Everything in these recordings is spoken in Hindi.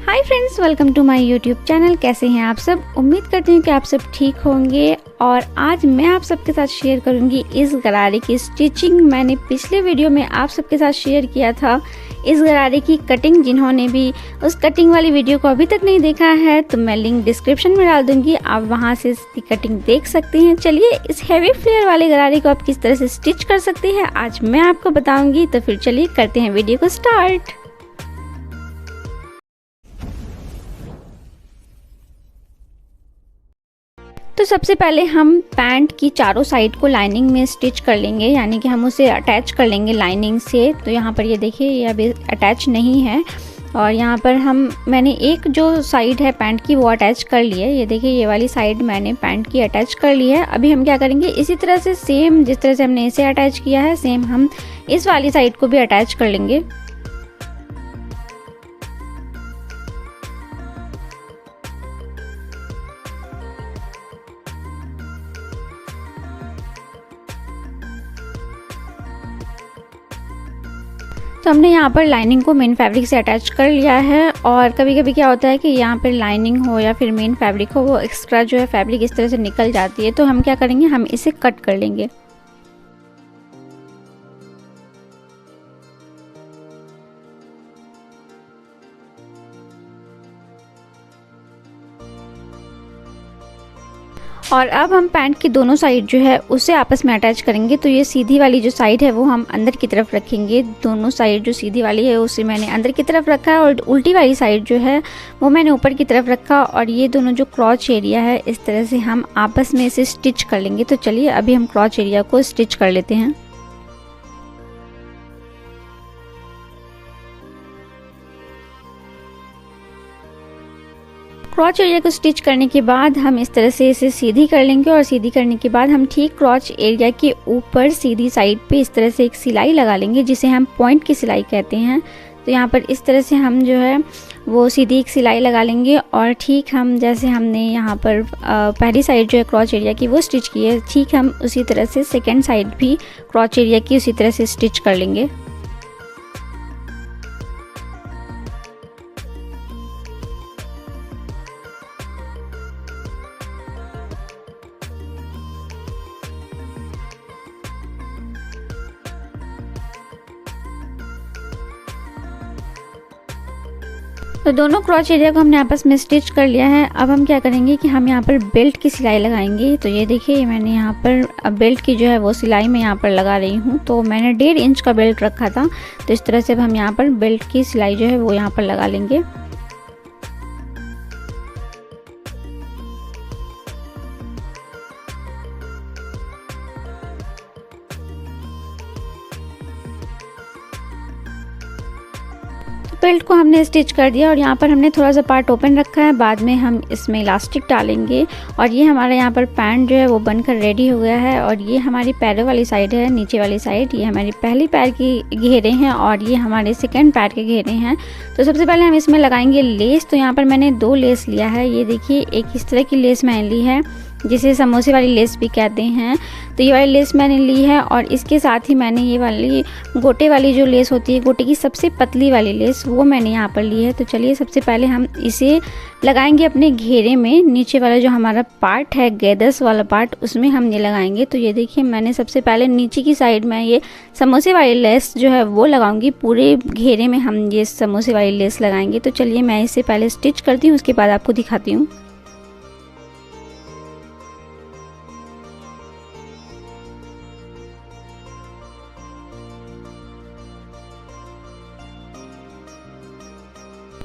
Hi friends, welcome to my YouTube channel. कैसे हैं आप सब? उम्मीद करती हूँ कि आप सब ठीक होंगे। और आज मैं आप सबके साथ शेयर करूँगी इस गरारे की स्टिचिंग। मैंने पिछले वीडियो में आप सबके साथ शेयर किया था इस गरारे की कटिंग। जिन्होंने भी उस कटिंग वाली वीडियो को अभी तक नहीं देखा है तो मैं लिंक डिस्क्रिप्शन में डाल दूँगी, आप वहाँ से इसकी कटिंग देख सकते हैं। चलिए इस हैवी फ्लेयर वाले गरारे को आप किस तरह से स्टिच कर सकते हैं आज मैं आपको बताऊँगी। तो फिर चलिए करते हैं वीडियो को स्टार्ट। तो सबसे पहले हम पैंट की चारों साइड को लाइनिंग में स्टिच कर लेंगे, यानी कि हम उसे अटैच कर लेंगे लाइनिंग से। तो यहाँ पर ये देखिए, ये अभी अटैच नहीं है और यहाँ पर मैंने एक जो साइड है पैंट की वो अटैच कर ली है। ये देखिए, ये वाली साइड मैंने पैंट की अटैच कर ली है। अभी हम क्या करेंगे, इसी तरह से सेम जिस तरह से हमने इसे अटैच किया है सेम हम इस वाली साइड को भी अटैच कर लेंगे। तो हमने यहाँ पर लाइनिंग को मेन फैब्रिक से अटैच कर लिया है। और कभी कभी क्या होता है कि यहाँ पर लाइनिंग हो या फिर मेन फैब्रिक हो, वो एक्स्ट्रा जो है फैब्रिक इस तरह से निकल जाती है। तो हम क्या करेंगे, हम इसे कट कर लेंगे। और अब हम पैंट की दोनों साइड जो है उसे आपस में अटैच करेंगे। तो ये सीधी वाली जो साइड है वो हम अंदर की तरफ रखेंगे। दोनों साइड जो सीधी वाली है उसे मैंने अंदर की तरफ रखा है और उल्टी वाली साइड जो है वो मैंने ऊपर की तरफ रखा। और ये दोनों जो क्रॉच एरिया है इस तरह से हम आपस में इसे स्टिच कर लेंगे। तो चलिए अभी हम क्रॉच एरिया को स्टिच कर लेते हैं। क्रॉच एरिया को स्टिच करने के बाद हम इस तरह से इसे सीधी कर लेंगे। और सीधी करने के बाद हम ठीक क्रॉच एरिया के ऊपर सीधी साइड पे इस तरह से एक सिलाई लगा लेंगे, जिसे हम पॉइंट की सिलाई कहते हैं। तो यहाँ पर इस तरह से हम जो है वो सीधी एक सिलाई लगा लेंगे। और ठीक हम जैसे हमने यहाँ पर पहली साइड जो है क्रॉच एरिया की वो स्टिच की है, ठीक हम उसी तरह से सेकेंड साइड भी क्रॉच एरिया की उसी तरह से स्टिच कर लेंगे। तो दोनों क्रॉच एरिया को हमने आपस में स्टिच कर लिया है। अब हम क्या करेंगे कि हम यहाँ पर बेल्ट की सिलाई लगाएंगे। तो ये देखिए, मैंने यहाँ पर बेल्ट की जो है वो सिलाई मैं यहाँ पर लगा रही हूँ। तो मैंने 1.5 इंच का बेल्ट रखा था। तो इस तरह से अब हम यहाँ पर बेल्ट की सिलाई जो है वो यहाँ पर लगा लेंगे। बेल्ट को हमने स्टिच कर दिया और यहाँ पर हमने थोड़ा सा पार्ट ओपन रखा है। बाद में हम इसमें इलास्टिक डालेंगे। और ये हमारा यहाँ पर पैंट जो है वो बनकर रेडी हो गया है। और ये हमारी पैरों वाली साइड है, नीचे वाली साइड ये हमारी पहली पैर की घेरे हैं और ये हमारे सेकंड पैर के घेरे हैं। तो सबसे पहले हम इसमें लगाएंगे लेस। तो यहाँ पर मैंने 2 लेस लिया है। ये देखिए, एक इस तरह की लेस मैंने ली है जिसे समोसे वाली लेस भी कहते हैं। तो ये वाली लेस मैंने ली है और इसके साथ ही मैंने ये वाली गोटे वाली जो लेस होती है, गोटे की सबसे पतली वाली लेस, वो मैंने यहाँ पर ली है। तो चलिए सबसे पहले हम इसे लगाएंगे अपने घेरे में। नीचे वाला जो हमारा पार्ट है, गैदर्स वाला पार्ट, उसमें हम ये लगाएंगे। तो ये देखिए, मैंने सबसे पहले नीचे की साइड में ये समोसे वाली लेस जो है वो लगाऊंगी। पूरे घेरे में हम ये समोसे वाली लेस लगाएंगे। तो चलिए मैं इसे पहले स्टिच करती हूँ, उसके बाद आपको दिखाती हूँ।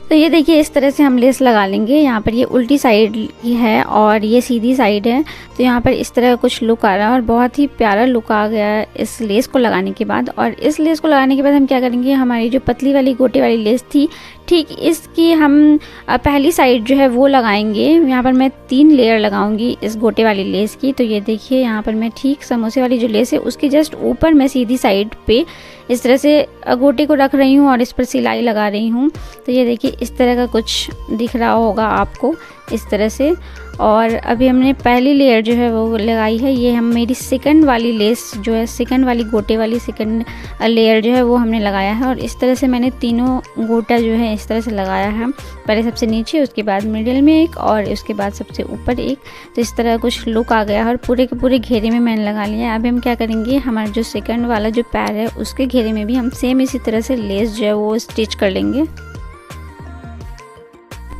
तो ये देखिए, इस तरह से हम लेस लगा लेंगे। यहाँ पर ये उल्टी साइड है और ये सीधी साइड है। तो यहाँ पर इस तरह कुछ लुक आ रहा है और बहुत ही प्यारा लुक आ गया है इस लेस को लगाने के बाद। और इस लेस को लगाने के बाद हम क्या करेंगे, हमारी जो पतली वाली गोटे वाली लेस थी, ठीक इसकी हम पहली साइड जो है वो लगाएंगे। यहाँ पर मैं 3 लेयर लगाऊंगी इस गोटे वाली लेस की। तो ये देखिए, यहाँ पर मैं ठीक समोसे वाली जो लेस है उसके जस्ट ऊपर मैं सीधी साइड पे इस तरह से गोटे को रख रही हूँ और इस पर सिलाई लगा रही हूँ। तो ये देखिए, इस तरह का कुछ दिख रहा होगा आपको इस तरह से। और अभी हमने पहली लेयर जो है वो लगाई है। ये हम मेरी सेकंड वाली लेस जो है, सेकंड वाली गोटे वाली सेकंड लेयर जो है वो हमने लगाया है। और इस तरह से मैंने तीनों गोटा जो है इस तरह से लगाया है, पहले सबसे नीचे, उसके बाद मिडिल में एक और उसके बाद सबसे ऊपर एक। तो इस तरह कुछ लुक आ गया और पूरे के पूरे घेरे में मैंने लगा लिया है। अभी हम क्या करेंगे, हमारा जो सेकंड वाला जो पैर है उसके घेरे में भी हम सेम इसी तरह से लेस जो है वो स्टिच कर लेंगे।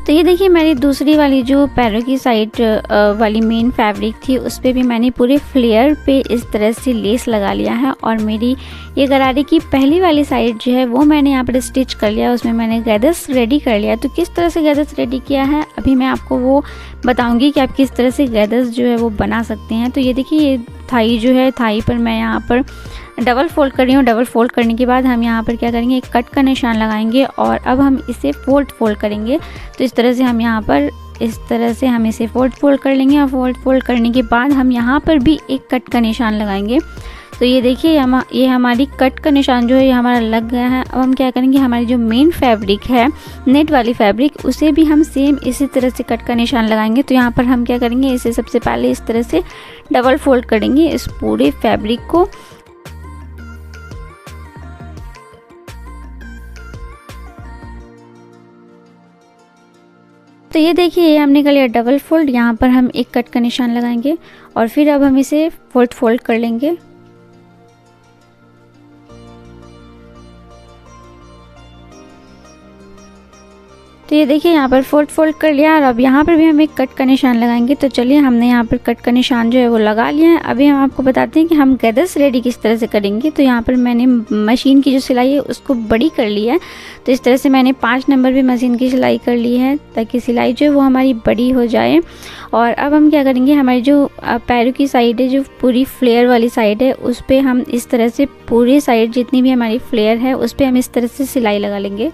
तो ये देखिए मेरी दूसरी वाली जो पैरों की साइड वाली मेन फैब्रिक थी उस पर भी मैंने पूरे फ्लेयर पे इस तरह से लेस लगा लिया है। और मेरी ये गरारे की पहली वाली साइड जो है वो मैंने यहाँ पर स्टिच कर लिया, उसमें मैंने गैदर्स रेडी कर लिया। तो किस तरह से गैदर्स रेडी किया है अभी मैं आपको वो बताऊंगी कि आप किस तरह से गैदर्स जो है वो बना सकते हैं। तो ये देखिए, ये थाई जो है, थाई पर मैं यहाँ पर डबल फोल्ड कर रही हूँ। डबल फोल्ड करने के बाद हम यहाँ पर क्या करेंगे, एक कट का निशान लगाएंगे और अब हम इसे फोल्ड करेंगे। तो इस तरह से हम यहाँ पर इस तरह से हम इसे फोल्ड कर लेंगे और फोल्ड करने के बाद हम यहाँ पर भी एक कट का निशान लगाएंगे। तो ये देखिए ये हमारी कट का निशान जो है ये हमारा लग गया है। अब हम क्या करेंगे, हमारी जो मेन फैब्रिक है नेट वाली फैब्रिक उसे भी हम सेम इसी तरह से कट का निशान लगाएंगे। तो यहाँ पर हम क्या करेंगे, इसे सबसे पहले इस तरह से डबल फोल्ड करेंगे इस पूरे फैब्रिक को। तो ये देखिए, ये हमने कर लिया डबल फोल्ड। यहाँ पर हम एक कट का निशान लगाएंगे और फिर अब हम इसे फोल्ड कर लेंगे। तो ये देखिए यहाँ पर फोल्ड कर लिया और अब यहाँ पर भी हम एक कट का निशान लगाएंगे। तो चलिए, हमने यहाँ पर कट का निशान जो है वो लगा लिया है। अभी हम आपको बताते हैं कि हम गैदर्स रेडी किस तरह से करेंगे। तो यहाँ पर मैंने मशीन की जो सिलाई है उसको बड़ी कर ली है। तो इस तरह से मैंने 5 नंबर भी मशीन की सिलाई कर ली है ताकि सिलाई जो है वो हमारी बड़ी हो जाए। और अब हम क्या करेंगे, हमारी जो पैरों की साइड है, जो पूरी फ्लेयर वाली साइड है, उस पर हम इस तरह से पूरी साइड जितनी भी हमारी फ्लेयर है उस पर हम इस तरह से सिलाई लगा लेंगे।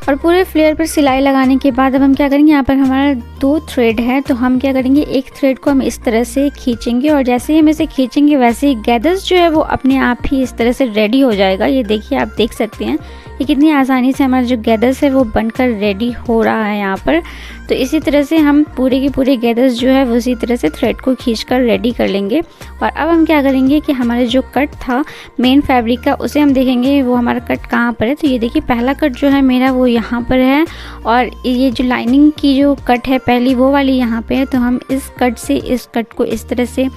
और पूरे फ्लेयर पर सिलाई लगाने के बाद अब हम क्या करेंगे, यहाँ पर हमारा 2 थ्रेड है। तो हम क्या करेंगे, एक थ्रेड को हम इस तरह से खींचेंगे और जैसे ही हम इसे खींचेंगे वैसे ही गैदर्स जो है वो अपने आप ही इस तरह से रेडी हो जाएगा। ये देखिए, आप देख सकते हैं ये कितनी आसानी से हमारा जो गैदर्स है वो बनकर रेडी हो रहा है यहाँ पर। तो इसी तरह से हम पूरे के पूरे गैदर्स जो है वो उसी तरह से थ्रेड को खींचकर रेडी कर लेंगे। और अब हम क्या करेंगे कि हमारा जो कट था मेन फैब्रिक का उसे हम देखेंगे वो हमारा कट कहाँ पर है। तो ये देखिए, पहला कट जो है मेरा वो यहाँ पर है और ये जो लाइनिंग की जो कट है पहली वो वाली यहाँ पे है। तो हम इस कट से इस कट को इस तरह से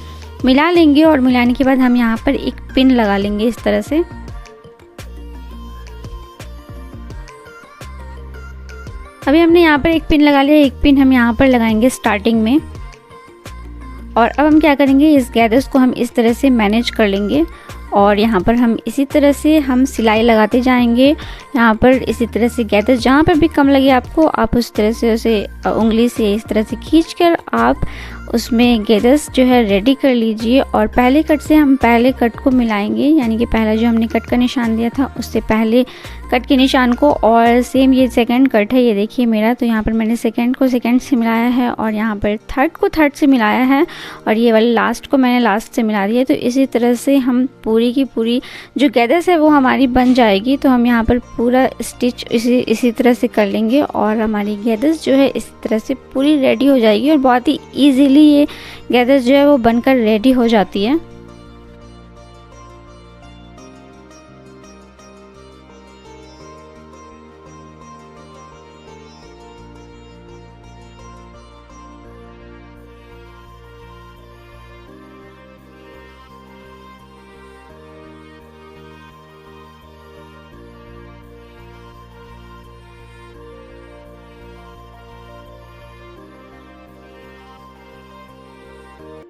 मिला लेंगे और मिलाने के बाद हम यहाँ पर एक पिन लगा लेंगे इस तरह से। अभी हमने यहाँ पर एक पिन लगा लिया, एक पिन हम यहाँ पर लगाएंगे स्टार्टिंग में। और अब हम क्या करेंगे, इस गैदर्स को हम इस तरह से मैनेज कर लेंगे और यहाँ पर हम इसी तरह से हम सिलाई लगाते जाएंगे। यहाँ पर इसी तरह से गैदर्स जहाँ पर भी कम लगे आपको, आप उस तरह से उसे उंगली से इस तरह से खींचकर आप उसमें गैदर्स जो है रेडी कर लीजिए। और पहले कट से हम पहले कट को मिलाएंगे, यानी कि पहला जो हमने कट का निशान दिया था उससे पहले कट के निशान को। और सेम ये सेकंड कट है, ये देखिए मेरा। तो यहाँ पर मैंने सेकंड को सेकंड से मिलाया है और यहाँ पर थर्ड को थर्ड से मिलाया है और ये वाले लास्ट को मैंने लास्ट से मिला दिया। तो इसी तरह से हम पूरी की पूरी जो गैदर्स है वो हमारी बन जाएगी। तो हम यहाँ पर पूरा स्टिच इसी तरह से कर लेंगे और हमारी गैदर्स जो है इस तरह से पूरी रेडी हो जाएगी और बहुत ही ईजीली ये गैदर्स जो है वो बनकर रेडी हो जाती है।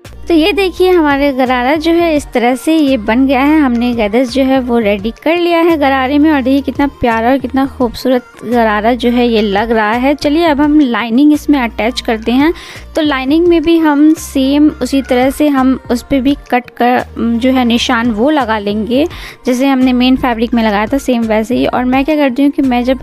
तो ये देखिए हमारे गरारा जो है इस तरह से ये बन गया है। हमने गैदर्स जो है वो रेडी कर लिया है गरारे में, और देखिए कितना प्यारा और कितना खूबसूरत गरारा जो है ये लग रहा है। चलिए अब हम लाइनिंग इसमें अटैच करते हैं। तो लाइनिंग में भी हम सेम उसी तरह से हम उस पर भी कट कर जो है निशान वो लगा लेंगे जैसे हमने मेन फैब्रिक में लगाया था, सेम वैसे ही। और मैं क्या करती हूँ कि मैं जब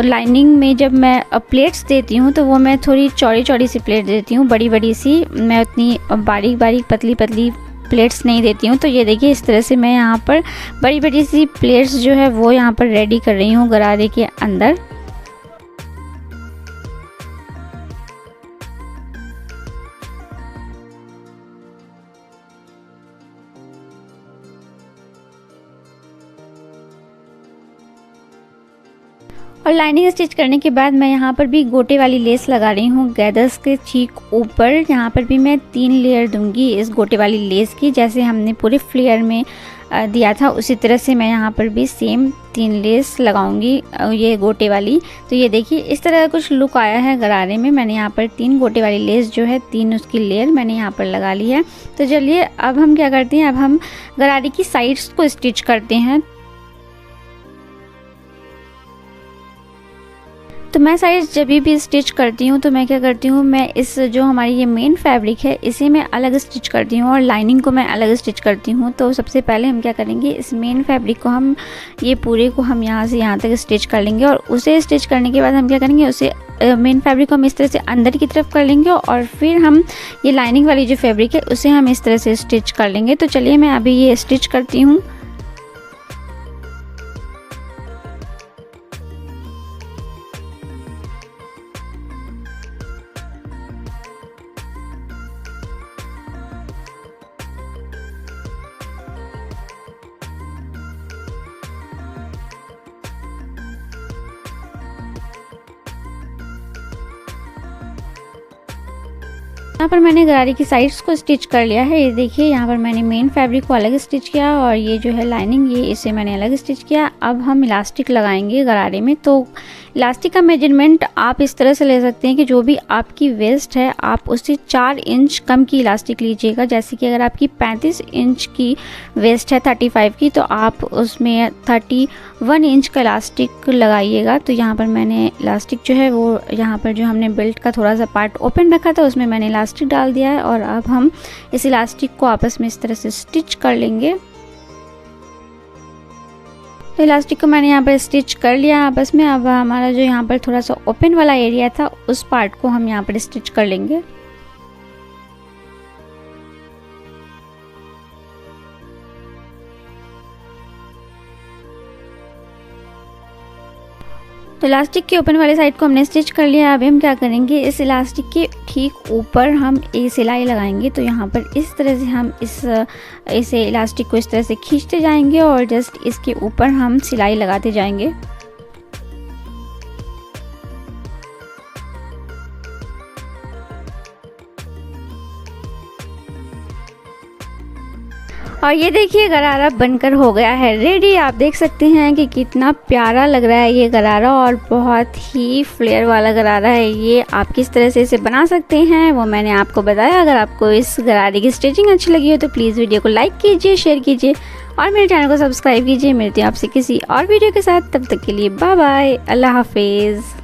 लाइनिंग में जब मैं प्लेट्स देती हूँ तो वो मैं थोड़ी चौड़ी चौड़ी सी प्लेट देती हूँ, बड़ी बड़ी सी, मैं उतनी बारीक बारीक पतली पतली प्लेट्स नहीं देती हूँ। तो ये देखिए इस तरह से मैं यहाँ पर बड़ी बड़ी सी प्लेट्स जो है वो यहाँ पर रेडी कर रही हूँ गरारे के अंदर। और लाइनिंग स्टिच करने के बाद मैं यहाँ पर भी गोटे वाली लेस लगा रही हूँ गैदर्स के ठीक ऊपर। यहाँ पर भी मैं 3 लेयर दूंगी इस गोटे वाली लेस की, जैसे हमने पूरे फ्लेयर में दिया था उसी तरह से मैं यहाँ पर भी सेम 3 लेस लगाऊंगी ये गोटे वाली। तो ये देखिए इस तरह का कुछ लुक आया है गरारे में। मैंने यहाँ पर 3 गोटे वाली लेस जो है 3 उसकी लेयर मैंने यहाँ पर लगा ली है। तो चलिए अब हम क्या करते हैं, अब हम गरारे की साइड्स को स्टिच करते हैं। तो मैं साइड्स जब भी स्टिच करती हूँ तो मैं क्या करती हूँ, मैं इस जो हमारी ये मेन फैब्रिक है इसे मैं अलग स्टिच करती हूँ और लाइनिंग को मैं अलग स्टिच करती हूँ। तो सबसे पहले हम क्या करेंगे, इस मेन फैब्रिक को हम ये पूरे को हम यहाँ से यहाँ तक स्टिच कर लेंगे, और उसे स्टिच करने के बाद हम क्या करेंगे, उसे मेन फैब्रिक को हम इस तरह से अंदर की तरफ कर लेंगे, और फिर हम ये लाइनिंग वाली जो फैब्रिक है उसे हम इस तरह से स्टिच कर लेंगे। तो चलिए मैं अभी ये स्टिच करती हूँ। यहाँ पर मैंने गरारे की साइड्स को स्टिच कर लिया है। ये देखिए यहाँ पर मैंने मेन फैब्रिक को अलग स्टिच किया और ये जो है लाइनिंग ये इसे मैंने अलग स्टिच किया। अब हम इलास्टिक लगाएंगे गरारे में। तो इलास्टिक का मेजरमेंट आप इस तरह से ले सकते हैं कि जो भी आपकी वेस्ट है आप उससे 4 इंच कम की इलास्टिक लीजिएगा। जैसे कि अगर आपकी 35 इंच की वेस्ट है 35 की, तो आप उसमें 31 इंच का इलास्टिक लगाइएगा। तो यहाँ पर मैंने इलास्टिक जो है वो यहाँ पर जो हमने बेल्ट का थोड़ा सा पार्ट ओपन रखा था उसमें मैंने इलास्टिक डाल दिया है, और अब हम इस इलास्टिक को आपस में इस तरह से स्टिच कर लेंगे। तो इलास्टिक को मैंने यहाँ पर स्टिच कर लिया आपस में। अब हमारा जो यहाँ पर थोड़ा सा ओपन वाला एरिया था उस पार्ट को हम यहाँ पर स्टिच कर लेंगे। तो इलास्टिक के ओपन वाले साइड को हमने स्टिच कर लिया। अभी हम क्या करेंगे, इस इलास्टिक के ठीक ऊपर हम ये सिलाई लगाएंगे। तो यहाँ पर इस तरह से हम इसे इलास्टिक को इस तरह से खींचते जाएंगे और जस्ट इसके ऊपर हम सिलाई लगाते जाएंगे। और ये देखिए गरारा बनकर हो गया है रेडी। आप देख सकते हैं कि कितना प्यारा लग रहा है ये गरारा, और बहुत ही फ्लेयर वाला गरारा है ये। आप किस तरह से इसे बना सकते हैं वो मैंने आपको बताया। अगर आपको इस गरारे की स्टिचिंग अच्छी लगी हो तो प्लीज़ वीडियो को लाइक कीजिए, शेयर कीजिए और मेरे चैनल को सब्सक्राइब कीजिए। मिलती हूँ आपसे किसी और वीडियो के साथ, तब तक के लिए बाय बाय, अल्लाह हाफिज़।